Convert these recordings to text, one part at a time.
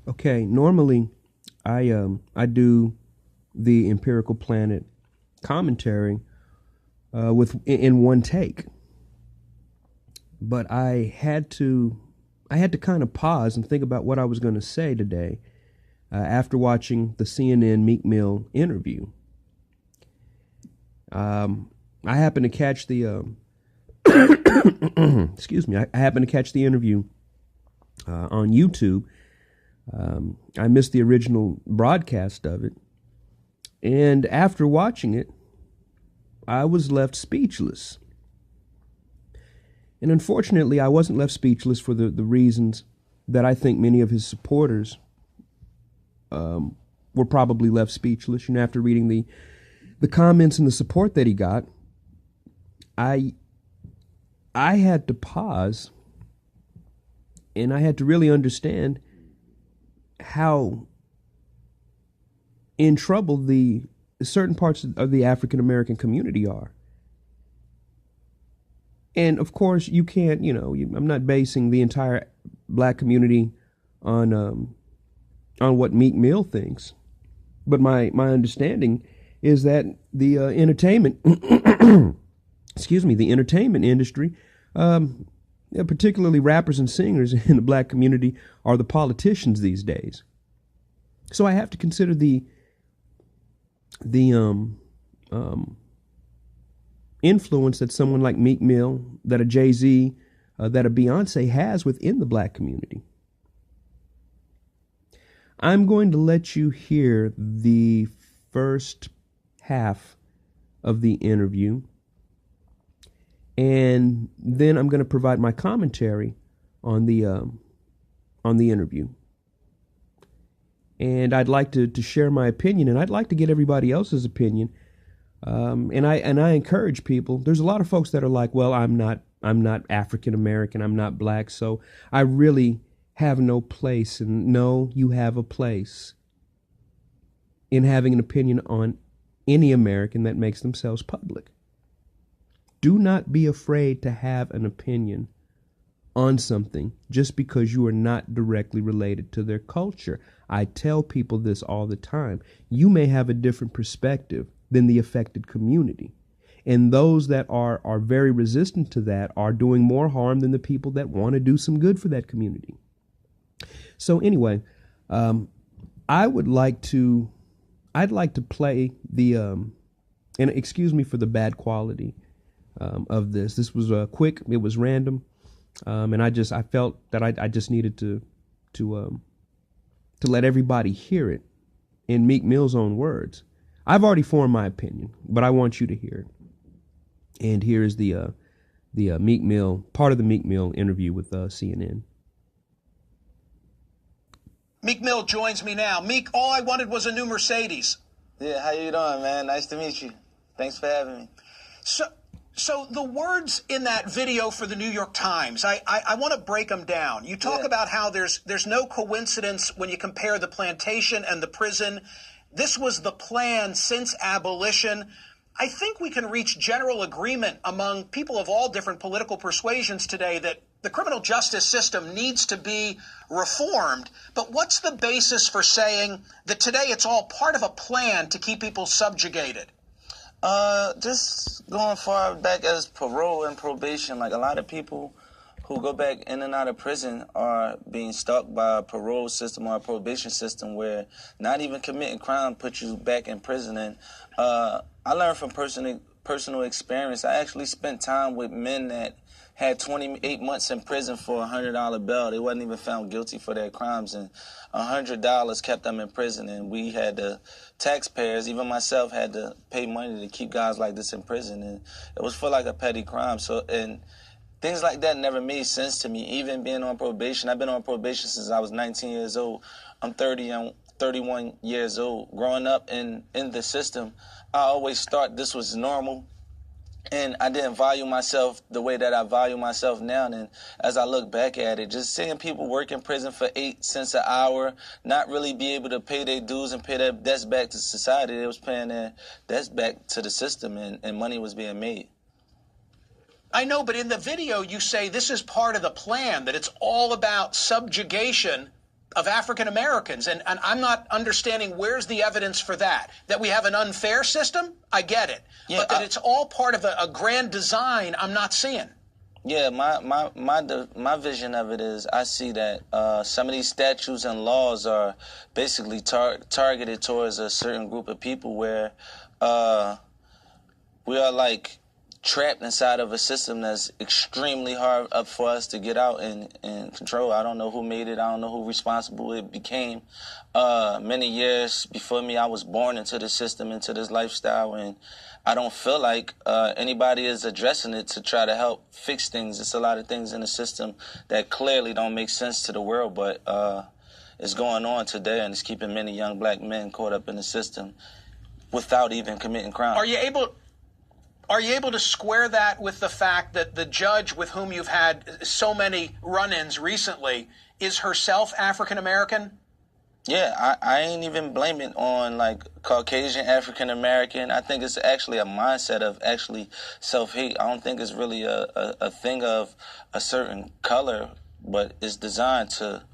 Okay, normally I do the Empirical Planet commentary in one take, but I had to kind of pause and think about what I was going to say today after watching the CNN Meek Mill interview. I happened to catch the excuse me. I happened to catch the interview on YouTube. I missed the original broadcast of it, and after watching it, I was left speechless. And unfortunately, I wasn't left speechless for the reasons that I think many of his supporters were probably left speechless. You know, after reading the comments and the support that he got, I had to pause and I had to really understand how in trouble the certain parts of the African American community are. And of course, you can't, I'm not basing the entire black community on what Meek Mill thinks. But my understanding is that the entertainment, the entertainment industry, particularly rappers and singers in the black community, are the politicians these days. So I have to consider the influence that someone like Meek Mill, that a Jay-Z, that a Beyonce has within the black community. I'm going to let you hear the first half of the interview, and then I'm going to provide my commentary on the interview. And I'd like to share my opinion, and I'd like to get everybody else's opinion. And I encourage people. There's a lot of folks that are like, well, I'm not African American, I'm not black, so I really have no place. And no, you have a place in having an opinion on any American that makes themselves public. Do not be afraid to have an opinion on something just because you are not directly related to their culture. I tell people this all the time. You may have a different perspective than the affected community. And those that are very resistant to that are doing more harm than the people that want to do some good for that community. So anyway, I'd like to play the, and excuse me for the bad quality of this. This was quick. It was random. And I felt that I just needed to let everybody hear it in Meek Mill's own words. I've already formed my opinion, but I want you to hear it. And here is the Meek Mill, part of the Meek Mill interview with CNN. Meek Mill joins me now. Meek, all I wanted was a new Mercedes. Yeah, how you doing, man? Nice to meet you. Thanks for having me. So the words in that video for the New York Times, I want to break them down. You talk about how there's no coincidence when you compare the plantation and the prison. This was the plan since abolition. I think we can reach general agreement among people of all different political persuasions today that the criminal justice system needs to be reformed. But what's the basis for saying that today it's all part of a plan to keep people subjugated? Just going far back as parole and probation, like a lot of people who go back in and out of prison are being stalked by a parole system or a probation system where not even committing crime puts you back in prison. And I learned from personal experience. I actually spent time with men that had 28 months in prison for a $100 bail. They wasn't even found guilty for their crimes, and $100 kept them in prison. And we had the taxpayers, even myself, had to pay money to keep guys like this in prison. And it was for like a petty crime. So, and things like that never made sense to me, even being on probation. I've been on probation since I was 19 years old. I'm 31 years old. Growing up in the system, I always thought this was normal. And I didn't value myself the way that I value myself now. And as I look back at it, just seeing people work in prison for 8 cents an hour, not really be able to pay their dues and pay their debts back to society. They was paying their debts back to the system, and money was being made. I know, but in the video you say this is part of the plan, that it's all about subjugation of African Americans. And I'm not understanding where's the evidence for that. That we have an unfair system, I get it. Yeah, but that it's all part of a grand design, I'm not seeing. Yeah, my vision of it is I see that some of these statutes and laws are basically targeted towards a certain group of people where we are like trapped inside of a system that's extremely hard up for us to get out and control. I don't know who made it. I don't know who responsible it became. Many years before me, I was born into the system, into this lifestyle, and I don't feel like anybody is addressing it to try to help fix things. It's a lot of things in the system that clearly don't make sense to the world, but it's going on today, and it's keeping many young black men caught up in the system without even committing crime. Are you able to square that with the fact that the judge with whom you've had so many run-ins recently is herself African American? Yeah, I ain't even blaming on like Caucasian African American. I think it's actually a mindset of actually self-hate. I don't think it's really a thing of a certain color, but it's designed to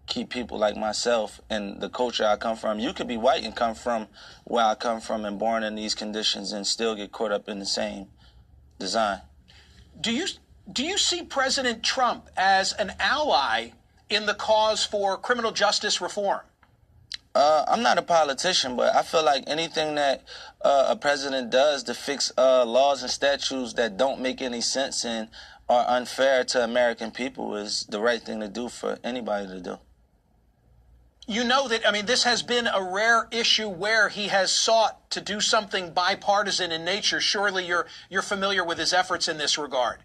keep people like myself and the culture I come from. You could be white and come from where I come from and born in these conditions and still get caught up in the same design. Do you see President Trump as an ally in the cause for criminal justice reform? I'm not a politician, but I feel like anything that a president does to fix laws and statutes that don't make any sense and are unfair to American people is the right thing to do for anybody to do. You know that, I mean, this has been a rare issue where he has sought to do something bipartisan in nature. Surely you're familiar with his efforts in this regard.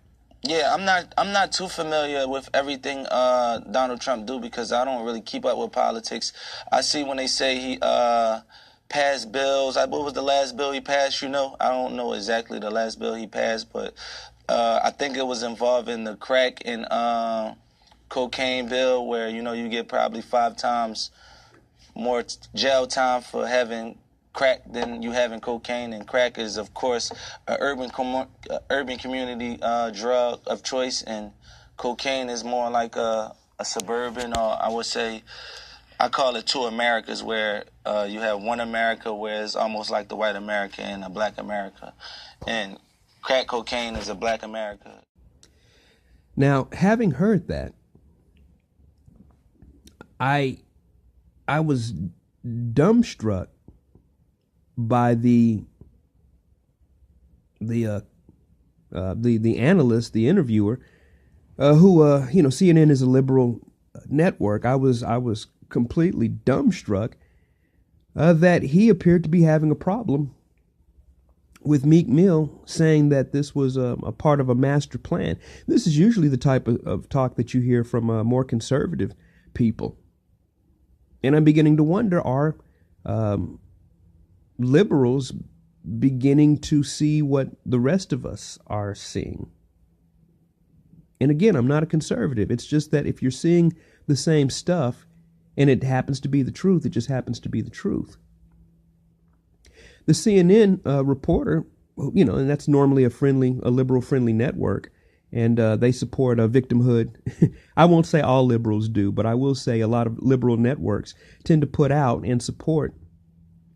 Yeah, I'm not too familiar with everything Donald Trump do because I don't really keep up with politics. I see when they say he passed bills. What was the last bill he passed? You know, I don't know exactly the last bill he passed, but I think it was involving the crack and cocaine bill where, you know, you get probably 5 times more jail time for having crack than you have in cocaine. And crack is, of course, an urban community drug of choice, and cocaine is more like a suburban, or I would say, I call it two Americas, where you have one America where it's almost like the white America and a black America. And crack cocaine is a black America. Now, having heard that, I was dumbstruck by the analyst, the interviewer, who CNN is a liberal network. I was completely dumbstruck that he appeared to be having a problem with Meek Mill saying that this was a part of a master plan. This is usually the type of talk that you hear from more conservative people. And I'm beginning to wonder, are liberals beginning to see what the rest of us are seeing? And again, I'm not a conservative. It's just that if you're seeing the same stuff and it happens to be the truth, it just happens to be the truth. The CNN reporter, you know, and that's normally a liberal-friendly network, and they support victimhood. I won't say all liberals do, but I will say a lot of liberal networks tend to put out and support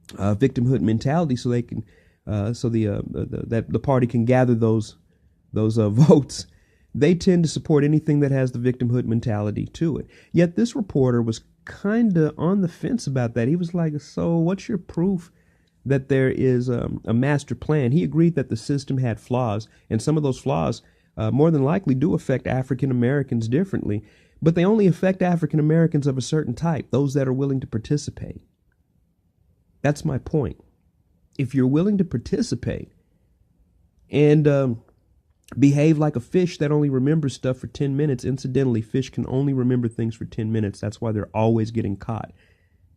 victimhood mentality, so they can, that the party can gather those votes. They tend to support anything that has the victimhood mentality to it. Yet this reporter was kind of on the fence about that. He was like, "So, what's your proof that there is a master plan?" He agreed that the system had flaws, and some of those flaws more than likely do affect African Americans differently, but they only affect African Americans of a certain type, those that are willing to participate. That's my point. If you're willing to participate and behave like a fish that only remembers stuff for 10 minutes, incidentally, fish can only remember things for 10 minutes. That's why they're always getting caught.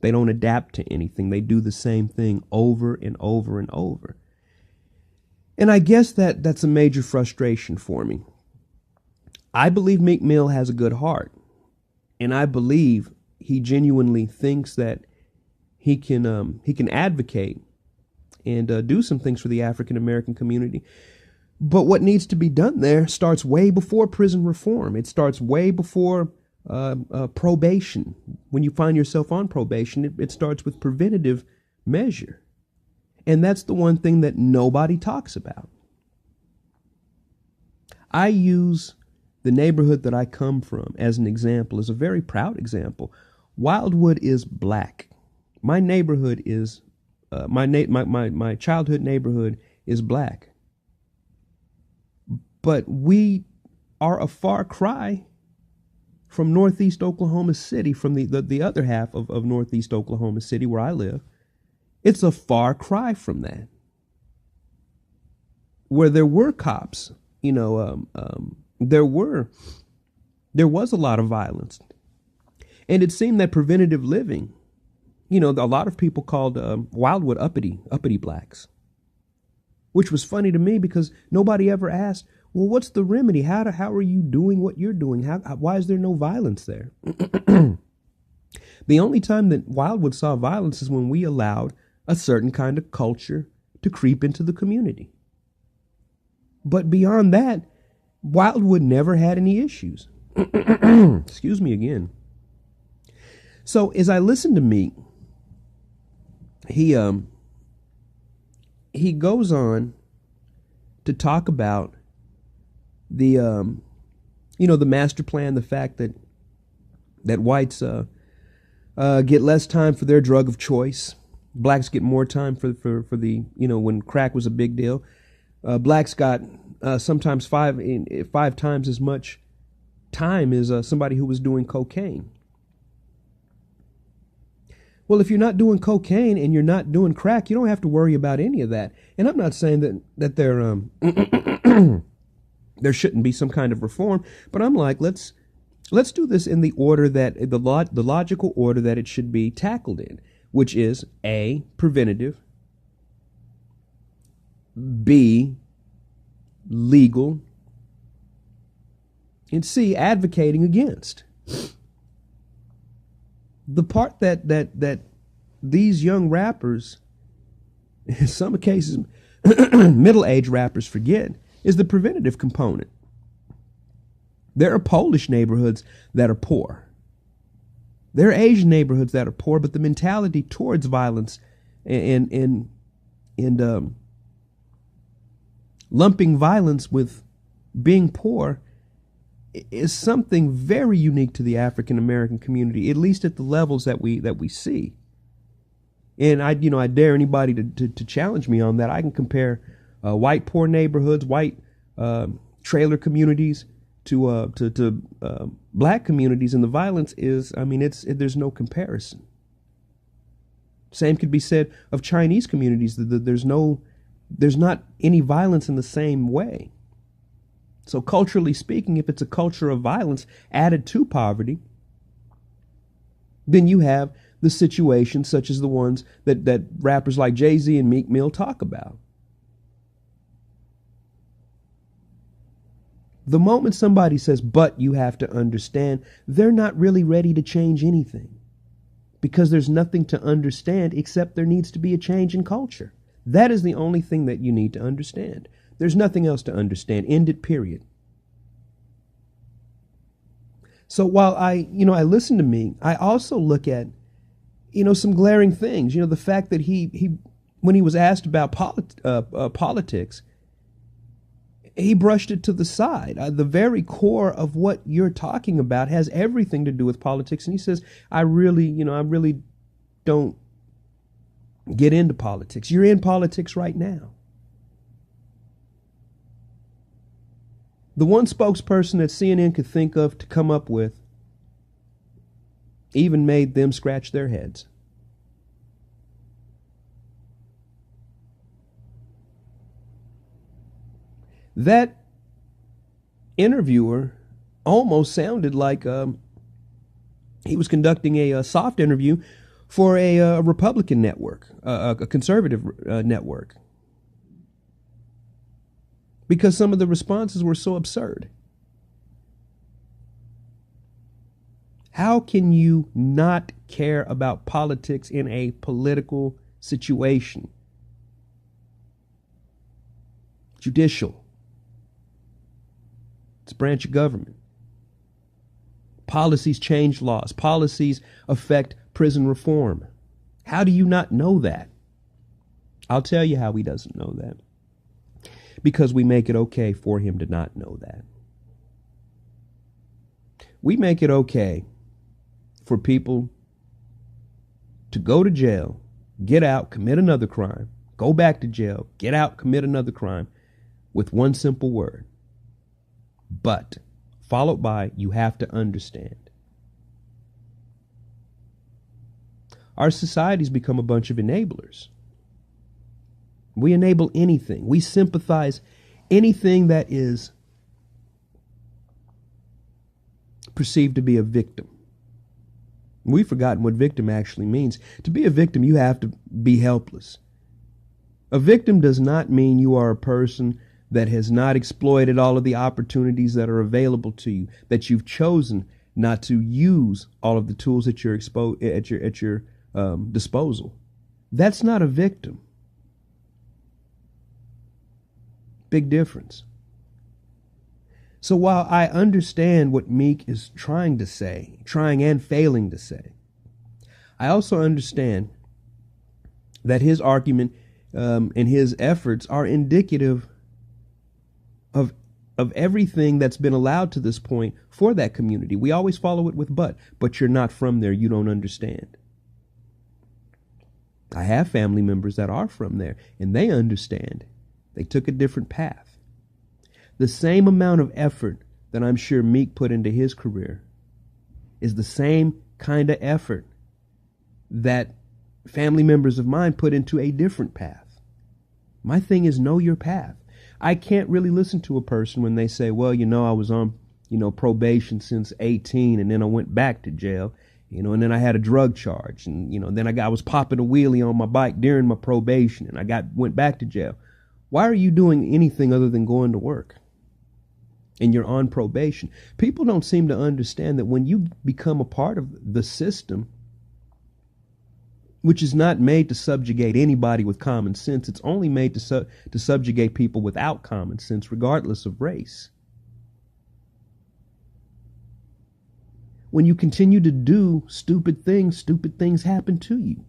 They don't adapt to anything. They do the same thing over and over and over. And I guess that's a major frustration for me. I believe Meek Mill has a good heart, and I believe he genuinely thinks that he can advocate and do some things for the African American community. But what needs to be done there starts way before prison reform. It starts way before probation. when you find yourself on probation, it starts with preventative measure. And that's the one thing that nobody talks about. I use the neighborhood that I come from as an example, as a very proud example. Wildwood is black. My neighborhood is, my childhood neighborhood is black. But we are a far cry from Northeast Oklahoma City, from the other half of Northeast Oklahoma City where I live. It's a far cry from that. Where there were cops, there was a lot of violence. And it seemed that preventative living, a lot of people called Wildwood uppity blacks, which was funny to me because nobody ever asked, well, what's the remedy? How are you doing what you're doing? Why is there no violence there? The only time that Wildwood saw violence is when we allowed a certain kind of culture to creep into the community. But beyond that, Wildwood never had any issues. Excuse me again. So as I listened to Meek, he goes on to talk about the the master plan, the fact that whites get less time for their drug of choice. Blacks get more time for the when crack was a big deal. Blacks got sometimes five times as much time as somebody who was doing cocaine. Well, if you're not doing cocaine and you're not doing crack, you don't have to worry about any of that. And I'm not saying that there shouldn't be some kind of reform, but I'm like, let's do this in the order that the logical order that it should be tackled in, which is A, preventative, B, legal, and C, advocating against. The part that these young rappers, in some cases middle-aged rappers, forget is the preventative component. There are Polish neighborhoods that are poor. There are Asian neighborhoods that are poor, but the mentality towards violence and lumping violence with being poor is something very unique to the African American community, at least at the levels that we see. And I dare anybody to challenge me on that. I can compare white poor neighborhoods, white trailer communities to black communities, and the violence is, there's no comparison. Same could be said of Chinese communities. There's not any violence in the same way. So culturally speaking, if it's a culture of violence added to poverty, then you have the situations such as the ones that rappers like Jay-Z and Meek Mill talk about. The moment somebody says, but you have to understand, they're not really ready to change anything, because there's nothing to understand except there needs to be a change in culture. That is the only thing that you need to understand. There's nothing else to understand. End it, period. So while I listen to Meek, I also look at, some glaring things. The fact that he when he was asked about politics, he brushed it to the side. The very core of what you're talking about has everything to do with politics. And he says, I really don't get into politics. You're in politics right now. The one spokesperson that CNN could think of to come up with even made them scratch their heads. That interviewer almost sounded like he was conducting a soft interview for a Republican network, a conservative network, because some of the responses were so absurd. How can you not care about politics in a political situation? Judicial. It's a branch of government. Policies change laws. Policies affect prison reform. How do you not know that? I'll tell you how he doesn't know that. Because we make it okay for him to not know that. We make it okay for people to go to jail, get out, commit another crime, go back to jail, get out, commit another crime, with one simple word. But, followed by, you have to understand. Our society's become a bunch of enablers. We enable anything. We sympathize anything that is perceived to be a victim. We've forgotten what victim actually means. To be a victim, you have to be helpless. A victim does not mean you are a person that has not exploited all of the opportunities that are available to you, that you've chosen not to use all of the tools at your disposal. That's not a victim. Big difference. So while I understand what Meek is trying to say, trying and failing to say, I also understand that his argument and his efforts are indicative of everything that's been allowed to this point for that community. We always follow it with but you're not from there, you don't understand. I have family members that are from there, and they understand. They took a different path. The same amount of effort that I'm sure Meek put into his career is the same kind of effort that family members of mine put into a different path. My thing is, know your path. I can't really listen to a person when they say, well, I was on, probation since 18, and then I went back to jail, and then I had a drug charge, and, then I was popping a wheelie on my bike during my probation, and I went back to jail. Why are you doing anything other than going to work? And you're on probation. People don't seem to understand that when you become a part of the system, which is not made to subjugate anybody with common sense, it's only made to subjugate people without common sense, regardless of race. When you continue to do stupid things happen to you.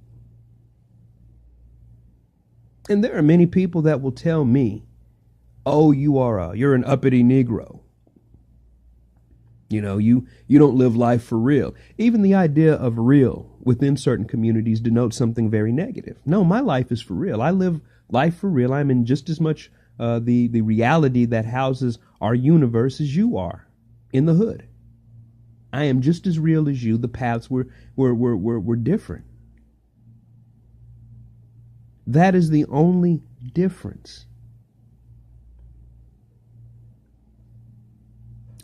And there are many people that will tell me, oh, you're an uppity Negro. You don't live life for real. Even the idea of real within certain communities denotes something very negative. No, my life is for real. I live life for real. I'm in just as much the reality that houses our universe as you are in the hood. I am just as real as you. The paths were different. That is the only difference.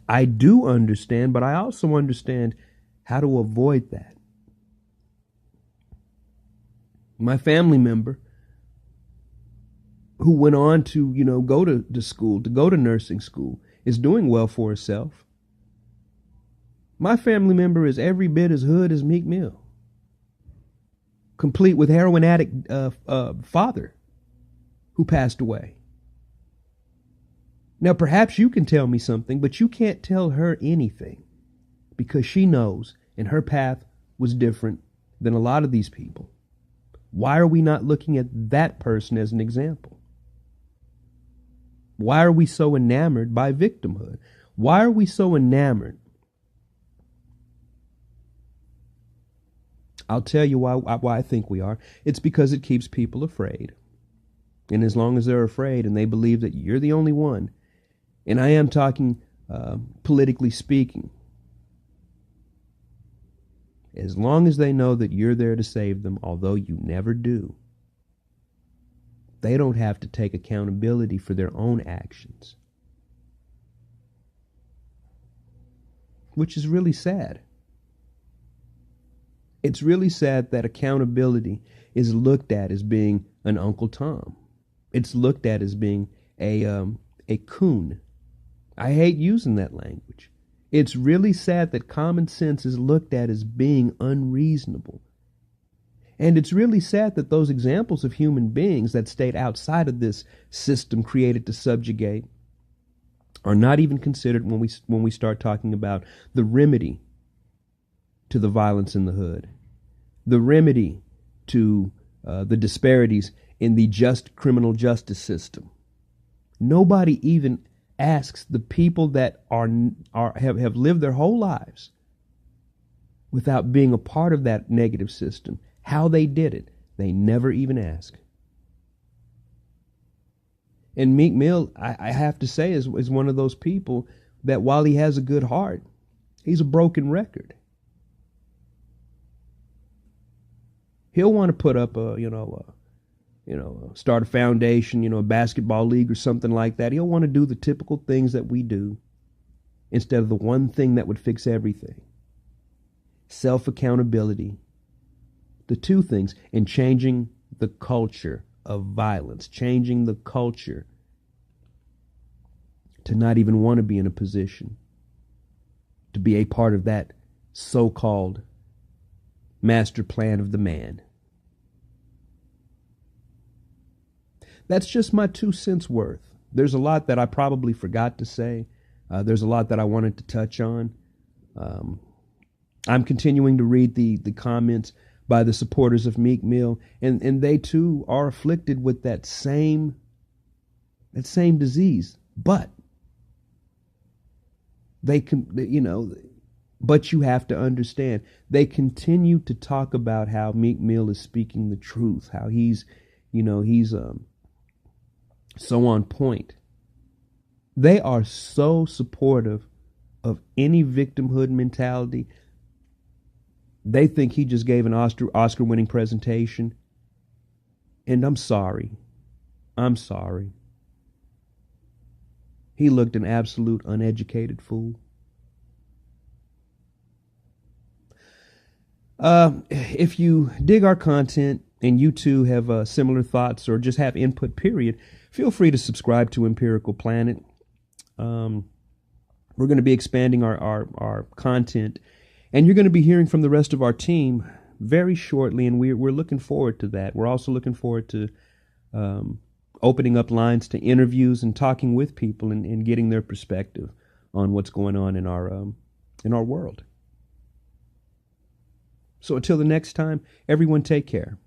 I do understand, but I also understand how to avoid that. My family member who went on to, go to school, to go to nursing school, is doing well for herself. My family member is every bit as hood as Meek Mill, complete with heroin addict father who passed away. Now, perhaps you can tell me something, but you can't tell her anything because she knows and her path was different than a lot of these people. Why are we not looking at that person as an example? Why are we so enamored by victimhood? Why are we so enamored? I'll tell you why I think we are. It's because it keeps people afraid. And as long as they're afraid and they believe that you're the only one, and I am talking politically speaking, as long as they know that you're there to save them, although you never do, they don't have to take accountability for their own actions. Which is really sad. It's really sad that accountability is looked at as being an Uncle Tom. It's looked at as being a coon. I hate using that language. It's really sad that common sense is looked at as being unreasonable. And it's really sad that those examples of human beings that stayed outside of this system created to subjugate are not even considered when we start talking about the remedy to the violence in the hood, the remedy to the disparities in the just criminal justice system. Nobody even asks the people that have lived their whole lives without being a part of that negative system how they did it. They never even ask. And Meek Mill, I have to say, is one of those people that while he has a good heart, he's a broken record. He'll want to put up start a foundation, a basketball league or something like that. He'll want to do the typical things that we do instead of the one thing that would fix everything. Self-accountability. The two things, and changing the culture of violence, changing the culture to not even want to be in a position to be a part of that so-called master plan of the man. That's just my 2 cents worth. There's a lot that I probably forgot to say. There's a lot that I wanted to touch on. I'm continuing to read the comments by the supporters of Meek Mill, and they too are afflicted with that same disease. But but you have to understand, they continue to talk about how Meek Mill is speaking the truth, how he's so on point. They are so supportive of any victimhood mentality. They think he just gave an Oscar-winning presentation. And I'm sorry. He looked an absolute uneducated fool. If you dig our content and you too have similar thoughts or just have input, period, feel free to subscribe to Empirical Planet. We're going to be expanding our content, and you're going to be hearing from the rest of our team very shortly, and we're looking forward to that. We're also looking forward to opening up lines to interviews and talking with people and getting their perspective on what's going on in our world. So until the next time, everyone take care.